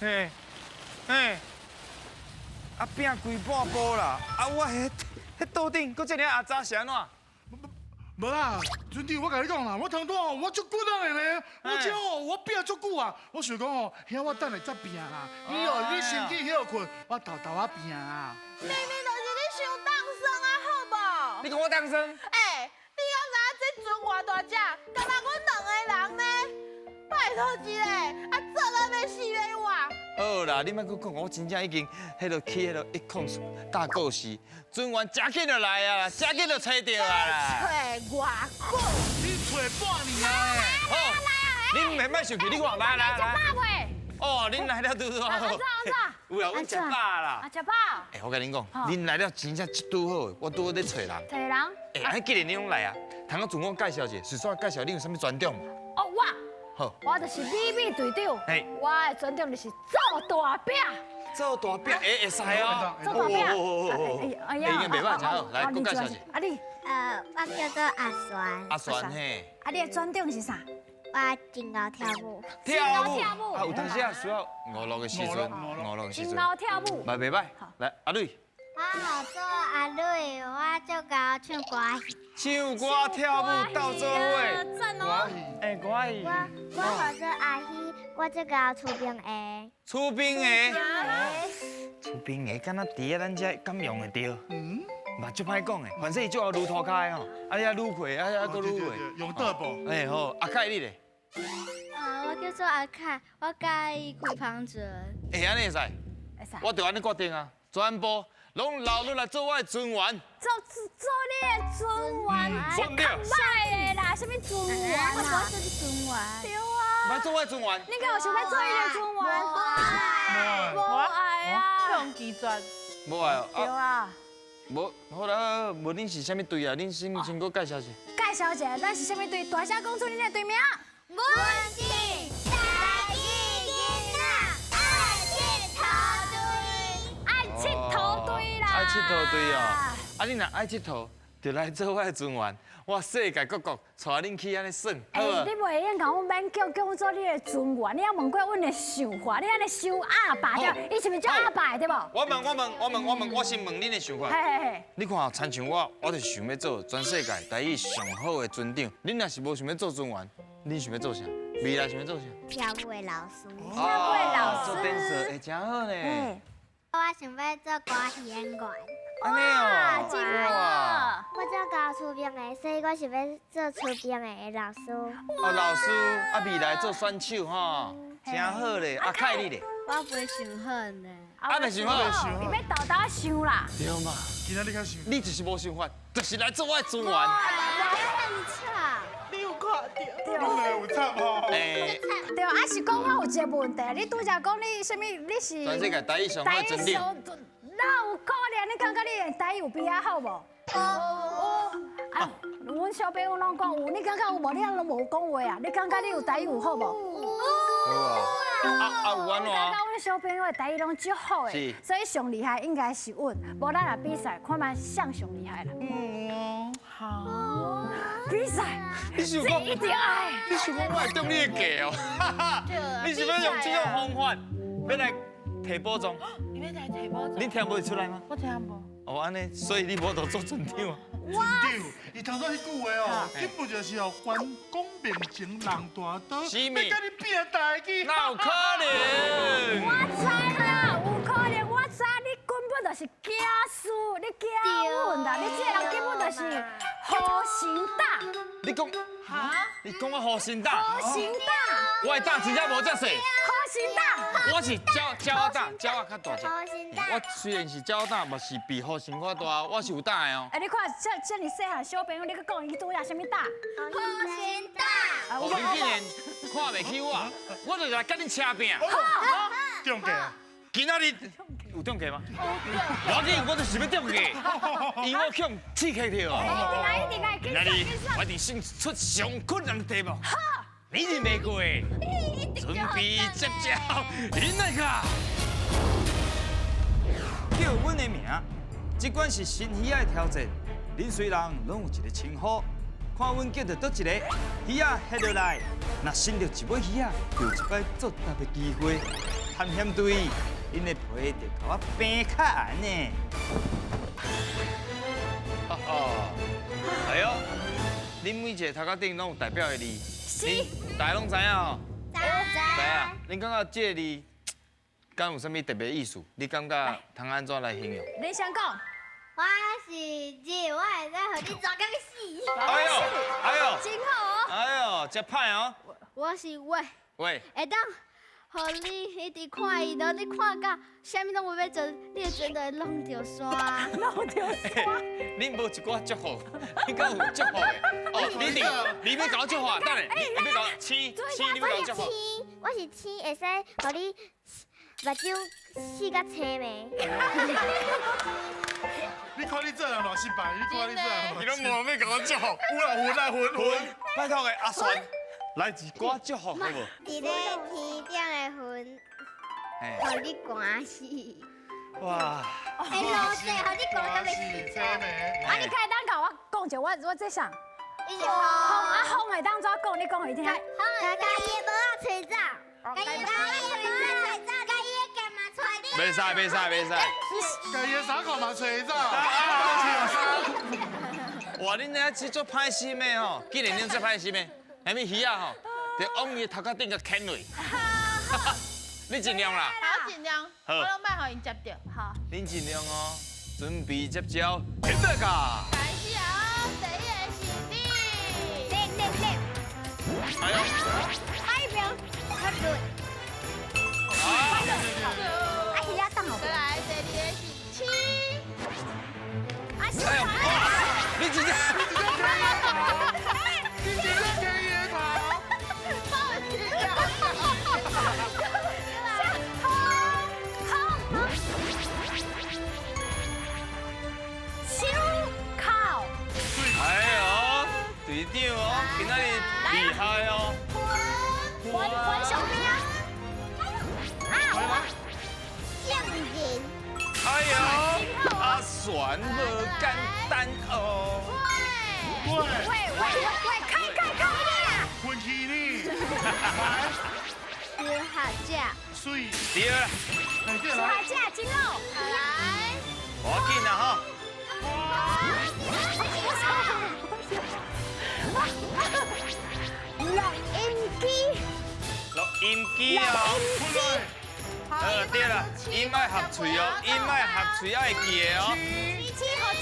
嘿，嘿，啊饼规半煲啦，啊我迄桌顶搁一个阿杂是安怎？无啦，尊弟，我甲你讲啦，我通通我足骨人的呢，我这哦，我拼足久啊，我想讲哦，遐我等下再拼啦。你哦，你先去休困，我豆豆仔拼啊。明明就是你想当生啊，好无？你讲我当生？哎，你敢知这船偌大只，敢若阮2个人呢？拜托一个，啊，做到要死要活。好啦，你莫搁讲，我真正已经迄落去迄落104大故事，船员真紧就来啊，真紧就找着啊啦。找我久？你找半年啊！好，恁免莫生气，你看来。喂，哦，恁来了拄拄好。有啦，阮食饱啦。啊，食饱。哎，我甲恁讲，恁来了真正一拄好，我拄好在找人。找人？哎，安既然恁拢来啊，通我自我介绍一下，是说介绍你有啥物专长嘛？哦，好，我就是秘密队长。嘿，我的专长就是做大饼。做大饼，会使哦。做大饼。哎呀，已经袂歹，真好。来，我介绍一下。啊你？我叫做阿璇。阿璇嘿。啊你的专长是啥？我真爱跳舞。跳舞。啊，有当时啊需要5、6个时阵，5、6个时阵。真爱跳舞。袂歹。来，阿蕊。我好做阿蕊，我就搞唱歌戏。唱歌跳舞斗做伙。赞哦。哎，歌戏。我好做阿希，我就搞出兵的。出兵的。出兵的，敢若伫个咱遮敢用会着？嘛，足歹讲的，反正伊足有撸涂骹的吼，啊呀撸会，啊呀搁撸会。用得不？哎好，阿凯你咧？我叫做阿凯，我介意开旁船。会安尼会使？会使。我就安尼决定啊，全部拢留落来做我的船员。做你的船员，错对。歹的啦，什么船员啊？我做你船员。对啊。要做我的船员。你敢有想要做伊的船员？无爱啊。用机转。无爱哦。对啊。无好啦，无恁是啥物队啊？恁先搁介绍一下。介绍一下，咱是啥物队？大声讲出恁的队名。阮是台语囡仔爱佚佗队。爱佚佗队啦。爱佚佗队哦。啊，你若爱佚佗，就来做我的船员。我世界各国带恁去安尼耍，好无？你袂用甲我免叫我做你的船员，你要问过阮的想法，你安尼想阿爸对，伊是毋是叫阿爸对无？我先问恁的想法。嘿。你看，亲像我就想要做全世界台语上好的船长。恁若是无想要做船员，恁想要做啥？未来想要做啥？跳舞的老师。跳舞的老师。做电视会真好呢。我想要做歌戏演员。安尼哦。真好。我做搞出兵的，所以我想要做出兵的老师。哦，老师，啊，未来做选手吼，真好咧。阿凯你咧？我袂想好呢。啊，袂想好。你要豆豆想啦。对嘛。今仔你较想。你就是无想法，就是来做我的船员。我很吵。你有看到？你有惨吼？诶，对啊，是讲我有一个问题，你拄则讲你什么？你是全世界台语上好的船长。那有可能，你感觉你的台语有比较好无？啊，阮小朋友拢讲有，你感觉有无？你拢无讲话啊？你感觉你有台语有好无？好啊。啊有安怎？我感觉阮小朋友的台语拢足好的，所以上厉害应该是阮。无咱来比赛，看卖谁上厉害啦。好。比赛，你想讲？一定爱。你想讲我会中你的计哦？你是要用这种方法要来提宝藏？你要来提包？你听不出来吗？我听无。哦，安尼，所以你无得做船长啊？船长，伊头先迄句话哦，根本就是哦，关公面前人大刀，是咪？要甲你拼大机。哪有可能？我知啦，有可能，我知你根本就是假输，你假阮啦，你这个人根本就是好心大。你讲哈？你讲我好心大？好心大。我的大真正无遮细。好心大。我是鸟大，鸟仔较大只。好心大。我虽然是鸟大，嘛是比好心较大，我是有胆的哦。哎，你看这么细汉小朋友，你去讲伊拄呀什么大？好心大。哦，你竟然看袂起我，我就来跟你车拼。中计。今仔日有中计吗？我紧，我就是要中计，因为我强刺客条。一定爱，今仔日我一定胜出上困难的题目。你认袂过？准备接招，恁来个！叫阮的名，即款是新喜爱挑战。恁虽然拢有一个称呼，看阮叫到倒一个，鱼仔下落来，若伸到一尾鱼仔，就有一摆作答的机会。探险队，恁的皮就甲我平较红呢。哈哈，哎呦，恁每一个头壳顶拢有代表的字，恁大家拢知影吼？知啊。恁感觉这个字，敢有啥物特别意思？你感觉通安怎来形容？你先讲。我是日，我会使互你抓到死。哎呦，哎呦，真好。哎呦，真歹哦。我是喂，喂，会当，互你一直看伊，然后你看到啥物拢无要做，你就绝对弄着山。弄着山。恁无一寡祝福，恁敢有祝福的？哦，你要搞我祝福啊？等下，你要搞青，你要搞我祝福。我是青，会使互你目睭洗甲青眉。你看你这人偌失败，你看你这人你拢无要搞我祝福，有啦有啦混。拜托个阿酸，来一寡祝福好无？伫咧天顶的云，哎，互你寒死。哇，哎，老姐，互你寒到要死。青眉。啊，你开单甲我讲一下，我在想，伊是风啊风会当怎讲？你讲会听。甲伊的无啊吹走，甲伊的无啊吹走，甲伊的干嘛吹你？袂使。家己的衫裤嘛吹走。哇，恁遐是做歹心的吼，既然恁做歹心的，下面鱼啊吼，就往伊头壳顶个啃落。你尽量啦。好，尽量，我拢莫互因接着。好，恁尽量哦，准备接招，现在噶。开始哦，第一个是你。哎呦，海边较热，啊，鱼仔当后再来，第二个是七。哎呦，哇，你直接。你真的可以跑。哎呦，队长哦，今仔日厉害哦！混小兵啊！哎呦，阿旋无简单哦！喂，开！混气呢？小下架，水。对啦，来这来。海架金肉。来，我紧啦吼！录音机哦。对啦，音爱合喙哦，音爱合喙爱记的哦。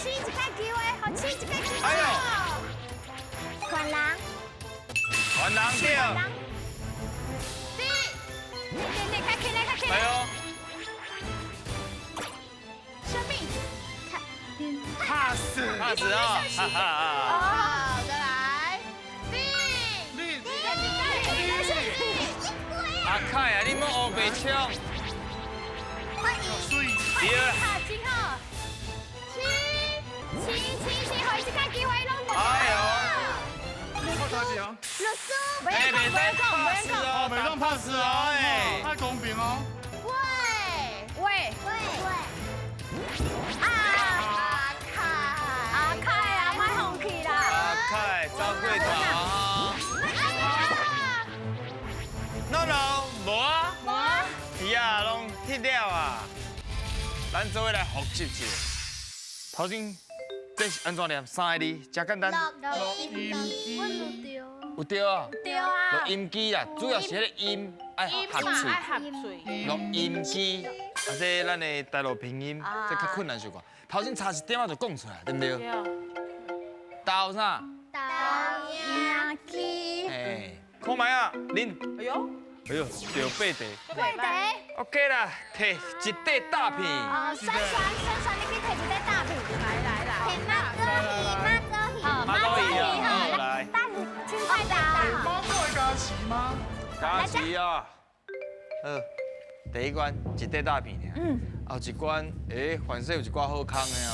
七一个机会，互七一个机会。哎呦，管人，全人对。你开起来。哎呦，生命。怕死。怕死哦，哈哈。好，再来。你。阿凯啊，你莫黑白抢。水。对啦。真好。七，互一个机会拢。哎呦。我头一哦。哎，袂使怕死哦，袂当怕死哦，哎，太公平哦。喂，阿凯啊，莫放弃啦。阿凯走过头。No，无啊，鱼啊拢剔了啊。咱做伙来复习一下。头先这是安怎念？三个字，真简单。有对啊。对啊。录音机啦，主要是迄个音爱合喙。合嘴。录音机，啊，这咱的台语拼音，这较困难小可。头先差一点仔就讲出来，对不对？豆啥？豆机。哎，看卖啊，恁。哎呦，哎呦，着八题。对的。 OK 啦，摕一块大片。酸，你去摕一块大片。马周仪啊，来。但青菜的。妈做会加钱吗？加时啊。第一关一块大片尔。后一关反正有一寡好康的哦。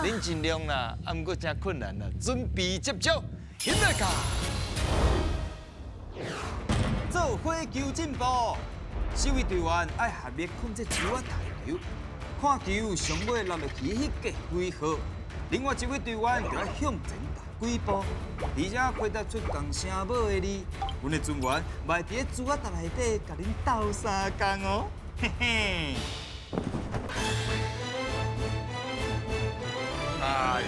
恁尽量啦，啊，毋过真困难啦，准备接招，现在卡。做火球进步，守卫队员爱合力控制球啊大球，看球上尾落落去迄个回合。另外一位队员就要向前打几步，而且回答出共声母的字。阮的船员卖伫咧珠仔塔内底，甲恁斗相共哦，嘿嘿。哎呦，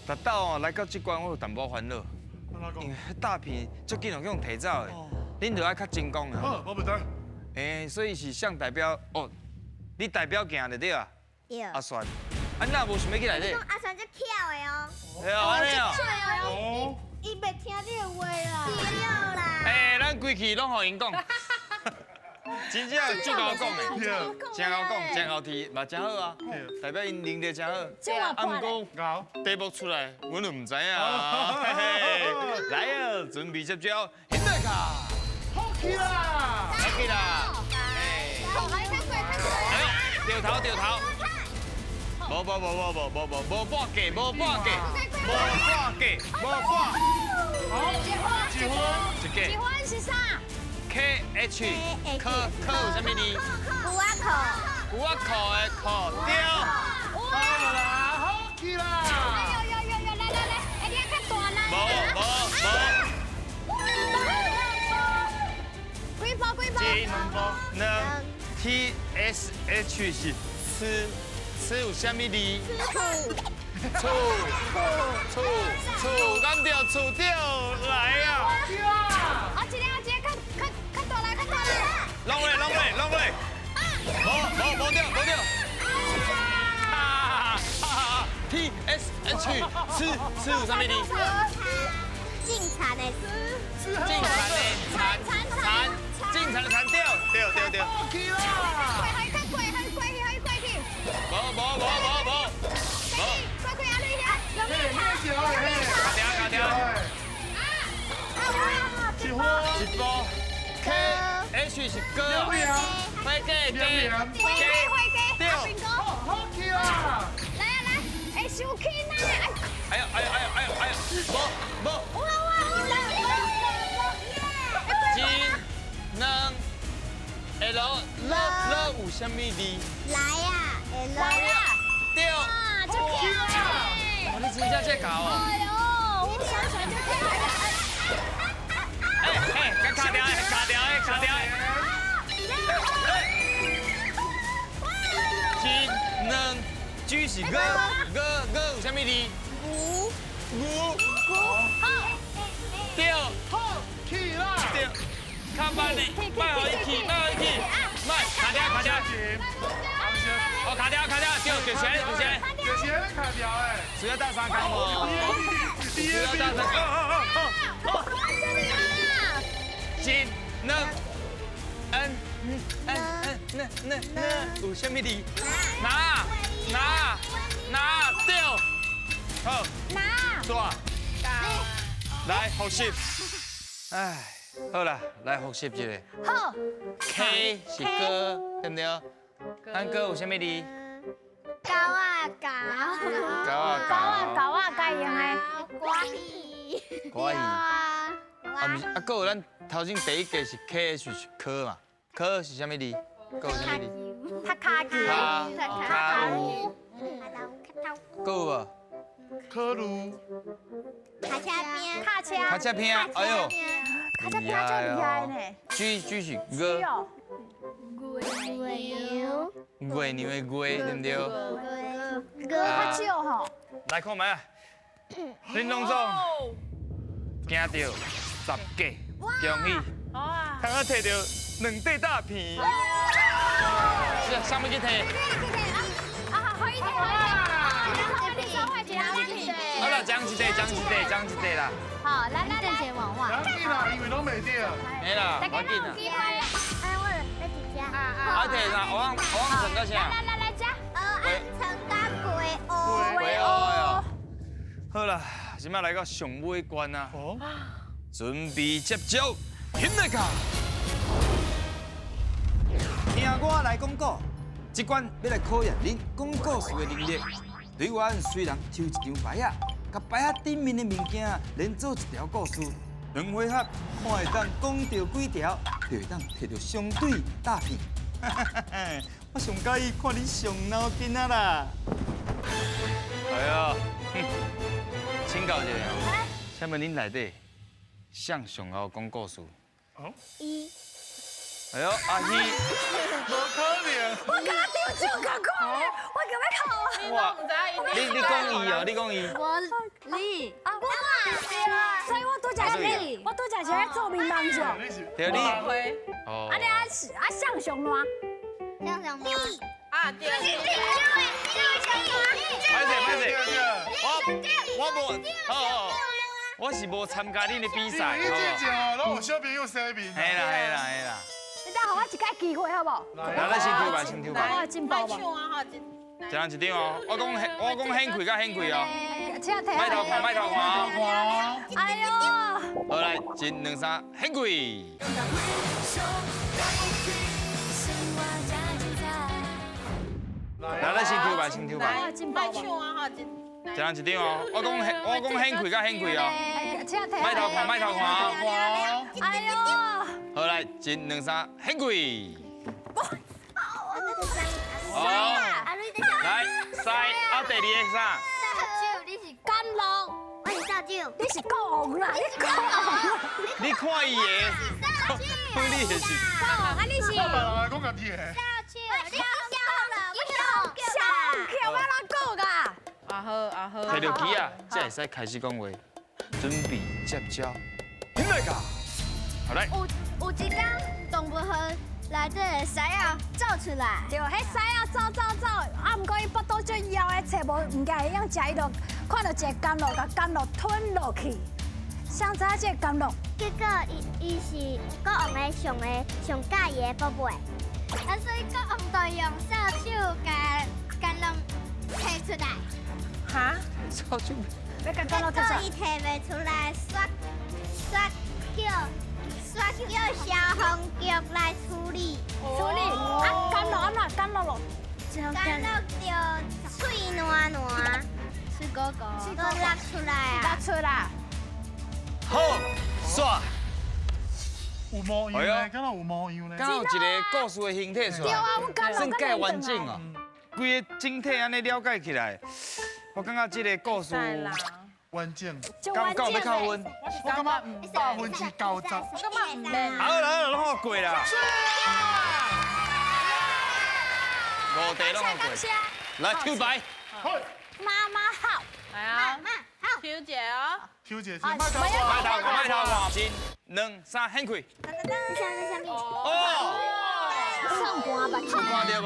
达到哦来到这关，我有淡薄烦恼，因为迄大片足紧就去用提走的，恁就爱较精工好，啊。我袂得。所以是向代表哦，你代表行就对啊。有。阿酸，啊，那无想要去内底？阿传就巧的哦。哎呀，安尼哦。哦。伊袂听你的话啦。对啦。咱规气拢互因讲，真正足够讲的，真够讲，真够听，嘛真好啊，代表因能力真好。啊，毋过好。题目出来，阮就唔知影啊。嘿嘿，来啊，准备接招，现在卡，好起啦！来去啦。掉头掉头。无半格，无半格，好，结婚。一个喜欢是啥？ KH 科有啥物字？古阿口。有啊裤的裤对。好啦，好起啦！有，来，哎，你较大呢？几步？一两 TSH 是吃有啥物字？厝，敢着厝着来啊！啊，一个较大来。弄嘞！无着。TSH 吃有啥物字？进产的进产的蚕，进产的蚕对。好起啦！结婚。一波 KH 是哥，会给对。好起啦！哎，收起啦！哎呦，无。金能 L 有啥物字？来呀，对。好起啦！哇，你真正这搞哦！哎呦，我想想就可以甲卡条的。金能 G 是个有啥物字？牛。对。好起啦！对。较慢的，卖互伊去，卖卡条。哦，卡条，对，就是安尼。就是安尼卡条诶。需要打三工无？需要打三工。金能 N 有啥物字？拿对。好。抓。来复习。哎，好啦，来复习一下。好。 K 是歌，对不对？咱歌有啥物字？高啊，该用的。可以。毋是，还有咱头先第一个是 KH 是科嘛？科是啥物字？还有啥物字？他卡机。卡有。还有无？科鲁。卡车片，哎呦，卡车片真厉害呢。 G 是歌。牛牛的牛，对不对？较少吼。来看麦啊！恁拢总惊到10个，恭喜！通我摕到2块大片。是啥物去摕？可以的。好啦，奖一块啦。好，来，正前往外。杨丽啦，因为拢袂对。没啦，我紧啦。哎，我在几家？啊，摕啦，我成到啥？来加。成甲鬼乌。鬼哦哟。好啦，即摆来到上尾关啊。哦。准备接招，现在卡。听我来讲古，这关要来考验恁讲故事的能力。队员虽然抽一张牌啊，甲牌仔顶面的物件连做一条故事，2回合看会当讲到几条，就会当摕到相对大片。我上介意看你上脑筋啊啦！哎呀，请教一下哦，请问恁内底谁上好讲故事？一，哎呦，阿希，无可能。我刚刚丢酒赶快嘞，我给要考。哇，你讲伊哦，你讲伊。我你啊，所以我拄则是，我拄则是咧做面盲上。对你。哦。啊，你向上乱。向上吗？对。歹势，我无，哦，我是无参加恁的比赛，你好这种哦，拢有小朋友生病。嘿啦。你等我一个机会好不？来，咱先抽吧，先抽吧。我有进步无？一人一张哦，我讲显开甲显开哦，请提卖头看哦。哎呦！好来，一、2、3，显开。来，咱先抽吧，先抽吧。我有进步无？一人一张哦，我讲显开甲显开哦，请提卖头看哦。哎呦！好来，一、2、3，显开。好，来塞，啊第2个啥？你是甘露，我是少酒，你是国王啦，你国王。你看伊的，你的是。啊，你是我别人来讲家己的。少酒，你笑了，上桥要哪讲噶？摕到机啊，才会使开始讲话，准备接招。现在噶，好来。有一天动物园内底的狮仔走出来，对，迄狮啊走，啊，毋过伊腹肚最枵的，找无物件会用食，伊就看到一个甘露，甲甘露吞落去。想知影这个甘露？结果伊是国王的上介意的宝贝，啊，所以国王就用扫帚甲甘露摕出来。操就要甲结甘露摕出果伊摕袂出来，叫消防局来处理。处理。啊，甘露安怎？甘露咯？甘露就脆软软，水果果，都落出来拿啊！出来。好，煞。有模样呢，敢若有模样呢。刚好一个故事的形体出来，对啊，我甘露算介完整哦。规个整体安尼了解起来，我感觉这个故事完整。敢有要靠阮？我感觉90%。好了，拢好过啦。5题拢好过。来抽牌。妈妈好。慢慢好，抽一个啊先，卖头卖头看，一、2、3，显开。哦，算盘吧，有看到无？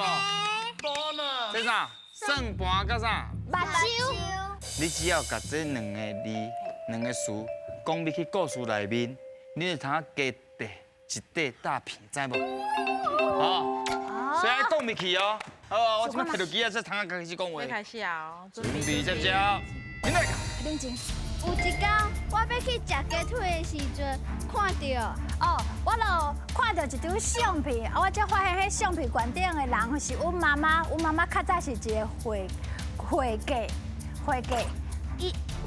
多呢。这啥？算盘甲啥？目睭。你只要甲这2个字、2个词讲入去故事内面，你就通加地一块大片，知无？哦，所以爱讲入去哦。好，我即摆摕到机啊，才通开始讲话。开始啊！准备接招，现在。认真。有一天我要去食鸡腿的时阵，看到哦，我就看到一张相片，我才发现迄相片馆顶的人是阮妈妈。阮妈妈较早是一个会计。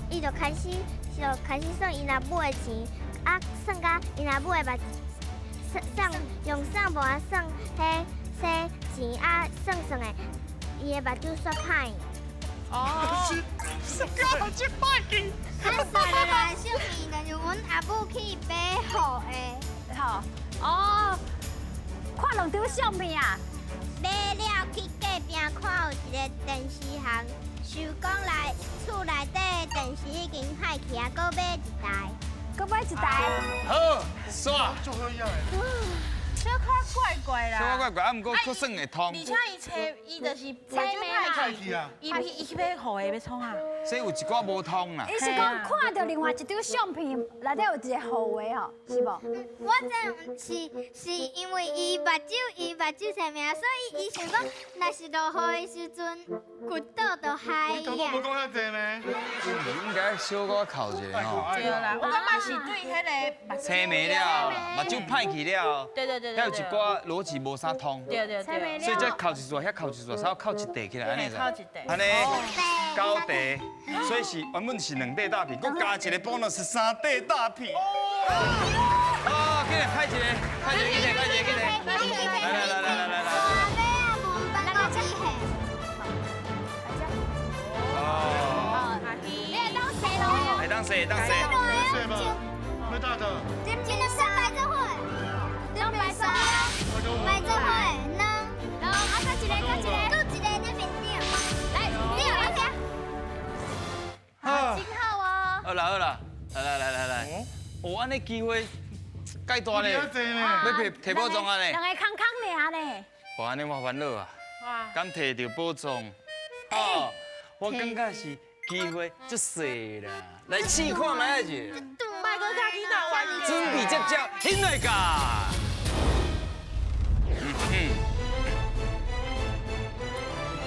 伊就开始算伊若买的钱，啊，算甲伊若买的用算盘算迄钱啊，算的，伊的目睭煞歹。啊，算啦，小面就是阮阿母去买好的，吼，哦，看两张相片啊。买了去隔壁看有一个电视行，想讲来厝内底的电视已经歹去啊，搁买一台。搁买一台。好，煞。就好样的。小可怪怪啦。小怪，啊，毋过可算会通。而且伊就是歹去，伊去买好的要创啊。所以有一寡无通啦。伊是讲看到另外一张相片，内底有一个后话吼，是无？我这是因为伊目睭生命，所以伊想讲，若是落雨的时阵，骨倒就嗨你讲都无讲遐济呢。应该小可靠一下吼。对啦，我感觉是对迄个目青眉了，目睭歹去了。对。还有一寡逻辑无啥通。对。所以这靠一撮，遐靠一撮，稍靠一地起来，安尼靠一地安尼9地，所以是原本是2块大片，佮加一个 bonus 3块大片。哦，给你开一个，开一个，来。哦。你会当洗咯。当谁？当谁？是吧？没大的。今日上来这会，上来这会，来这会，能，啊，再一个，再一个，搁一个在面顶，来，你来听。好，真好哦。好啦好啦，来，哦，安尼机会介大咧，要这呢？要摕宝藏啊咧，两个康康尔呢。哇，安尼我烦恼啊，哇，敢摕到宝藏，哦，我感觉是机会足细啦，来试看卖者，麦哥看囡仔玩的。准备接招，现来噶。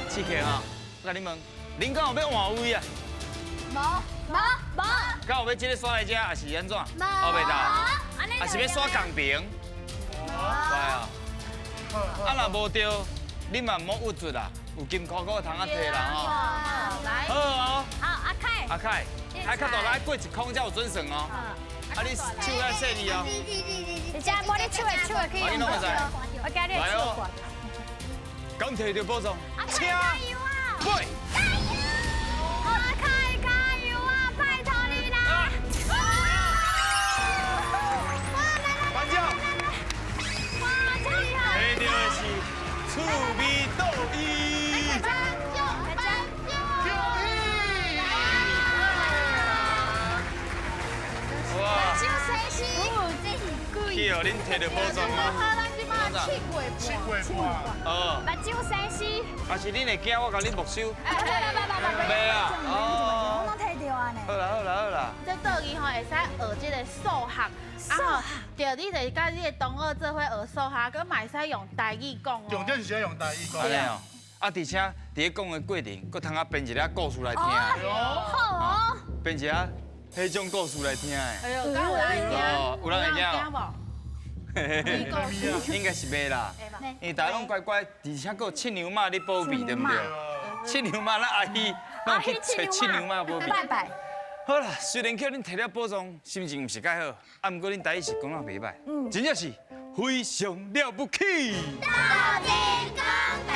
刺客啊！我甲你问，恁敢有要换位啊？无，敢有要即个刷来遮，还是安怎？后袂到，还是要刷公平？乖啊！啊若无对，你嘛唔好郁住啦，有金箍箍通啊摕啦吼。来，好哦，好，阿凯，阿凯，还较大来过一空才有准算哦。啊，你手要细腻哦。你这无你手的可以用。我教你的手管。敢摕到宝藏，请喂。阿凯加油啊！拜托你啦！班长，哇，真厉害！摕到的是趣味豆衣。哇！去哦，恁摕到宝藏吗？七月半。哦，目睭生丝。还是恁会惊我甲恁没收？没啊，我拢摕到啊呢。好啦。这倒去吼会使学这个数学，啊，对，你得甲你的同学做伙学数学，佮嘛会使用台语讲哦。重点是要用台语讲。安尼哦，啊，而且伫咧讲的过程，佮通啊编一个故事来听，好哦。编一个迄种故事来听的。哎呦，敢有人会听？哦，有人会听无？应该是袂啦，因为大家拢乖乖，而且佮有七娘妈咧保庇，对不对？七娘妈，咱阿姨，咱去找七娘妈保庇。拜拜。好啦，虽然叫恁摕了宝藏，心情毋是介好，啊，毋过恁台语是讲得袂歹，真正是非常了不起。大金刚。